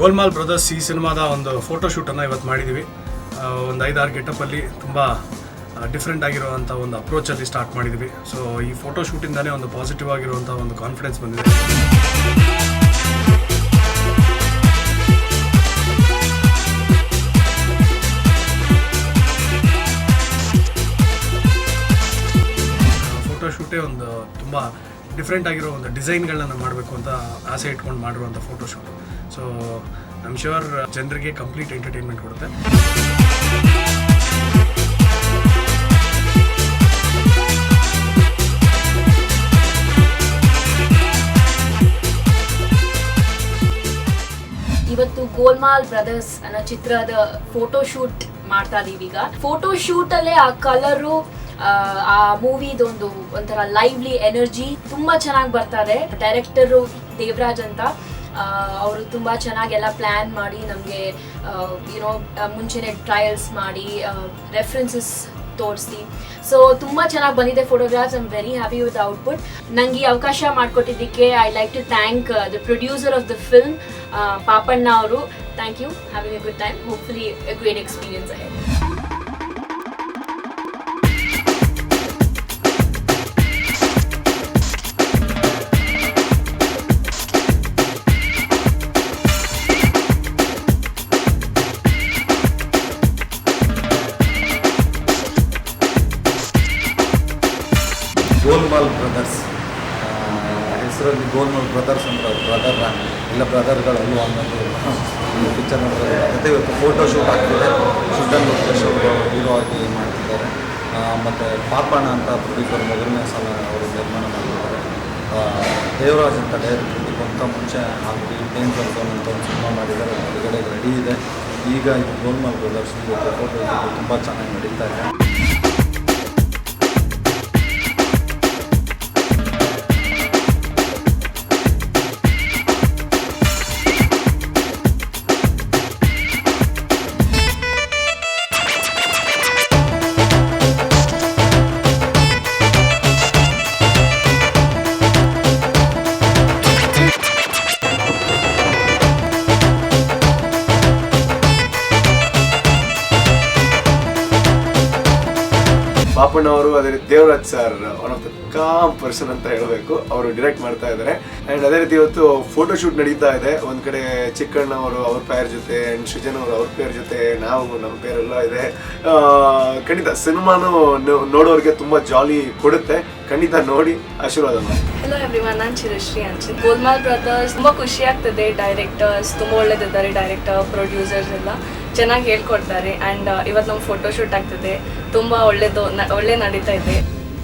ಗೋಲ್ಮಾಲ್ brothers ಈ ಸಿನಿಮಾದ ಒಂದು ಫೋಟೋಶೂಟನ್ನು ಇವತ್ತು ಮಾಡಿದ್ದೀವಿ. ಒಂದು 5-6 ಗೆಟಪ್ಪಲ್ಲಿ ತುಂಬ ಡಿಫ್ರೆಂಟ್ ಆಗಿರುವಂಥ ಒಂದು ಅಪ್ರೋಚಲ್ಲಿ ಸ್ಟಾರ್ಟ್ ಮಾಡಿದ್ದೀವಿ. ಸೊ ಈ ಫೋಟೋಶೂಟಿಂದನೇ ಒಂದು ಪಾಸಿಟಿವ್ ಆಗಿರುವಂಥ ಒಂದು ಕಾನ್ಫಿಡೆನ್ಸ್ ಬಂದಿದೆ. ಫೋಟೋಶೂಟೇ ಒಂದು ತುಂಬ ಡಿಫ್ರೆಂಟ್ ಆಗಿರೋ ಒಂದು ಡಿಸೈನ್ಗಳನ್ನ ಮಾಡಬೇಕು ಅಂತ ಆಸೆ ಇಟ್ಕೊಂಡು ಮಾಡಿರುವಂಥ photoshoot. So I am sure ಜನರಿಗೆ ಕಂಪ್ಲೀಟ್ ಎಂಟರ್ಟೈನ್ಮೆಂಟ್ ಕೊಡುತ್ತೆ. ಇವತ್ತು ಗೋಲ್ಮಾಲ್ ಬ್ರದರ್ಸ್ ಅನ್ನೋ ಚಿತ್ರದ ಫೋಟೋಶೂಟ್ ಮಾಡ್ತಾ ಇದೀವಿ. ಈಗ ಫೋಟೋಶೂಟ್ ಅಲ್ಲೇ ಆ ಕಲರು, ಆ ಮೂವಿದೊಂದು ಒಂಥರ ಲೈವ್ಲಿ ಎನರ್ಜಿ ತುಂಬಾ ಚೆನ್ನಾಗಿ ಬರ್ತಾರೆ. ಡೈರೆಕ್ಟರು ದೇವರಾಜ್ ಅಂತ, ಅವರು ತುಂಬ ಚೆನ್ನಾಗೆಲ್ಲ ಪ್ಲ್ಯಾನ್ ಮಾಡಿ ನಮಗೆ ಮುಂಚೆನೆ ಟ್ರಯಲ್ಸ್ ಮಾಡಿ ರೆಫರೆನ್ಸಸ್ ತೋರಿಸಿ, ಸೊ ತುಂಬ ಚೆನ್ನಾಗಿ ಬಂದಿದೆ photographs. I am very happy with output. ನನಗೆ ಈ ಅವಕಾಶ ಮಾಡಿಕೊಟ್ಟಿದ್ದಕ್ಕೆ I like to thank the producer of the film, Papanna ಅವರು. Thank you. Having a good time. Hopefully a great experience ahead. Golmaal Brothers ಹೆಸರಲ್ಲಿ ಗೋಲ್ಮಾಲ್ ಬ್ರದರ್ಸ್ ಅಂತ ಬ್ರದರ್ ಇಲ್ಲ ಬ್ರದರ್ಗಳು ಅನ್ನೋದು ಒಂದು ಪಿಕ್ಚರ್ ನೋಡಿದ್ರೆ ಮತ್ತು ಇವತ್ತು ಫೋಟೋಶೂಟ್ ಆಗ್ತಿದೆ. ಸುಲ್ತಾನ್ ಲೋಕೇಶ್ ಹೀರೋ ಆಗಿ ಮಾಡ್ತಿದ್ದಾರೆ. ಮತ್ತು ಪಾಪಣ್ಣ ಅಂತ ಪ್ರೊಡ್ಯೂಸರ್ ಮೊದಲನೇ ಸಲ ಅವರು ನಿರ್ಮಾಣ ಮಾಡಿದ್ದಾರೆ. ದೇವರಾಜ್ ಅಂತ ಡೈರೆಕ್ಟರ್ ಇದಕ್ಕಿಂತ ಮುಂಚೆ ಆಗಿ ಡೇಂಜರ್ ಝೋನ್ ಅಂತ ಒಂದು ಸಿನಿಮಾ ಮಾಡಿದ್ದಾರೆ, ಹೊರಗಡೆ ರೆಡಿ ಇದೆ. ಈಗ ಇದು ಗೋಲ್ಮಾಲ್ ಬ್ರದರ್ಸ್ ಇವತ್ತು ಫೋಟೋಶೂಟ್ ತುಂಬ ಚೆನ್ನಾಗಿ ನಡೀತಾ ಇದೆ. ಪಾಪಣ್ಣ ಅವರು, ಅದೇ ರೀತಿ Devaraj sir one of the com person ಅಂತ ಹೇಳಬೇಕು. ಅವರು ಡೈರೆಕ್ಟ್ ಮಾಡ್ತಾ ಇದ್ದಾರೆ. ಆ್ಯಂಡ್ ಅದೇ ರೀತಿ ಇವತ್ತು ಫೋಟೋಶೂಟ್ ನಡೀತಾ ಇದೆ. ಒಂದು ಕಡೆ ಚಿಕ್ಕಣ್ಣ ಅವರು ಅವ್ರ ಪೇರ್ ಜೊತೆ, ಆ್ಯಂಡ್ ಸೃಜನ್ ಅವರು ಅವ್ರ ಪೇರ್ ಜೊತೆ, ನಾವು ನಮ್ಮ ಪೇರೆಲ್ಲ ಇದೆ. ಖಂಡಿತ ಸಿನಿಮಾನು ನೋಡೋರಿಗೆ ತುಂಬ ಜಾಲಿ ಕೊಡುತ್ತೆ. ಖಂಡಿತ ನೋಡಿ ಆಶೀರ್ವಾದ ಮಾಡಿ. ಹಲೋ ಎವ್ರಿವನ್, ನಾನು ಚಿರಶ್ರೀ ಅಂಚಿತ್. ಗೋಲ್ಮಾಲ್ ಬ್ರದರ್ಸ್ ತುಂಬ ಖುಷಿ ಆಗ್ತದೆ. ಡೈರೆಕ್ಟರ್ಸ್ ತುಂಬ ಒಳ್ಳೆದಿದ್ದಾರೆ. ಡೈರೆಕ್ಟರ್, ಪ್ರೊಡ್ಯೂಸರ್ಸ್ ಎಲ್ಲ ಚೆನ್ನಾಗಿ ಹೇಳ್ಕೊಡ್ತಾರೆ. ಆ್ಯಂಡ್ ಇವತ್ತು ನಮ್ಮ ಫೋಟೋಶೂಟ್ ಆಗ್ತದೆ. ತುಂಬ ಒಳ್ಳೆ ನಡೀತಾ ಇದೆ.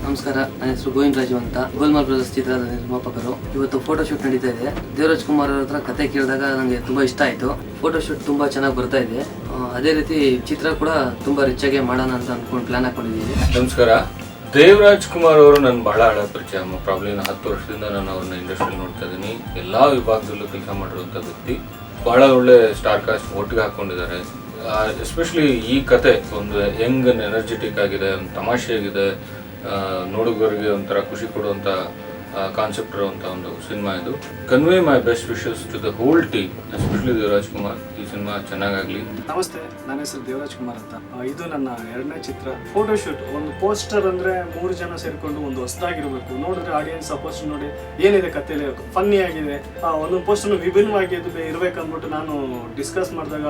ನಮಸ್ಕಾರ, ನನ್ನ ಹೆಸರು ಗೋವಿಂದ ರಾಜು ಅಂತ, ಗೋಲ್ಮಾಲ್ ಬ್ರದರ್ಸ್ ಚಿತ್ರದ ನಿರ್ಮಾಪಕರು. ಇವತ್ತು ಫೋಟೋಶೂಟ್ ನಡೀತಾ ಇದೆ. ದೇವರಾಜ್ ಕುಮಾರ್ ಅವ್ರ ಹತ್ರ ಕತೆ ಕೇಳಿದಾಗ ನನಗೆ ತುಂಬ ಇಷ್ಟ ಆಯಿತು. ಫೋಟೋಶೂಟ್ ತುಂಬ ಚೆನ್ನಾಗಿ ಬರ್ತಾ ಇದೆ. ಅದೇ ರೀತಿ ಚಿತ್ರ ಕೂಡ ತುಂಬ ರಿಚ್ ಆಗಿ ಮಾಡೋಣ ಅಂತ ಅಂದ್ಕೊಂಡು ಪ್ಲಾನ್ ಹಾಕೊಂಡಿದ್ದೀವಿ. ನಮಸ್ಕಾರ, ದೇವರಾಜ್ ಕುಮಾರ್ ಅವರು ನನ್ನ ಬಹಳ ಹಳೆ ಪರಿಚಯ. ಪ್ರಾಬ್ಲಿ 10 ವರ್ಷದಿಂದ ನಾನು ಅವ್ರನ್ನ ಇಂಡಸ್ಟ್ರಿಯಲ್ಲಿ ನೋಡ್ತಾ ಇದ್ದೀನಿ. ಎಲ್ಲ ವಿಭಾಗದಲ್ಲೂ ಕೆಲಸ ಮಾಡಿರುವಂಥ ವ್ಯಕ್ತಿ. ಬಹಳ ಒಳ್ಳೆ ಸ್ಟಾರ್ ಕಾಸ್ಟ್ ಒಟ್ಟಿಗೆ ಹಾಕೊಂಡಿದ್ದಾರೆ. ಎಸ್ಪೆಷಲಿ ಈ ಕತೆ ಒಂದು ಯಂಗ್ ಅಂಡ್ ಎನರ್ಜೆಟಿಕ್ ಆಗಿದೆ, ಒಂದು ತಮಾಷೆಯಾಗಿದೆ, ನೋಡುಗರಿಗೆ ಒಂಥರ ಖುಷಿ ಕೊಡುವಂಥ ಕಾನ್ಸೆಪ್ಟ್ ಇರುವಂಥ ಒಂದು ಸಿನಿಮಾ ಇದು. Convey my best wishes to the whole team, especially Devaraj Kumar. ಈ ಸಿನಿಮಾ ಚೆನ್ನಾಗಾಗಲಿ. ನಮಸ್ತೆ, ನನ್ನ ಹೆಸರು ದೇವರಾಜ್ ಕುಮಾರ್ ಅಂತ. ಇದು ನನ್ನ 2ನೇ ಚಿತ್ರ. ಫೋಟೋಶೂಟ್ ಒಂದು ಪೋಸ್ಟರ್ ಅಂದರೆ 3 ಜನ ಸೇರಿಕೊಂಡು ಒಂದು ಹೊಸದಾಗಿರಬೇಕು. ನೋಡಿದ್ರೆ ಆಡಿಯನ್ಸ್ ಸಪೋಸ್ ನೋಡಿ ಏನಿದೆ ಕಥೆಯಲ್ಲಿ ಫನ್ನಿ ಆಗಿದೆ, ಒಂದೊಂದು ಪೋಸ್ಟರ್ನು ವಿಭಿನ್ನವಾಗಿ ಇರಬೇಕಂದ್ಬಿಟ್ಟು ನಾನು ಡಿಸ್ಕಸ್ ಮಾಡಿದಾಗ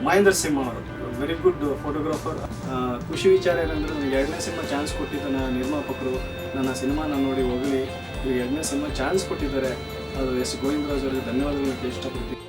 ಮಹೇಂದ್ರ ಸಿಂಹ ಅವರು ವೆರಿ ಗುಡ್ ಫೋಟೋಗ್ರಾಫರ್. ಖುಷಿ ವಿಚಾರ ಏನಂದರೆ ನನಗೆ 2ನೇ ಸಿನಿಮಾ ಚಾನ್ಸ್ ಕೊಟ್ಟಿದ್ದ ನಿರ್ಮಾಪಕರು ನನ್ನ ಸಿನಿಮಾನ ನೋಡಿ ಹೋಗಲಿ, ಈಗ 2ನೇ ಸಿನಿಮಾ ಚಾನ್ಸ್ ಕೊಟ್ಟಿದ್ದಾರೆ. ಅದು ಎಸ್ ಗೋವಿಂದರಾಜ್ ಅವರಿಗೆ ಧನ್ಯವಾದಗಳು ಇಷ್ಟಪಡ್ತೀನಿ.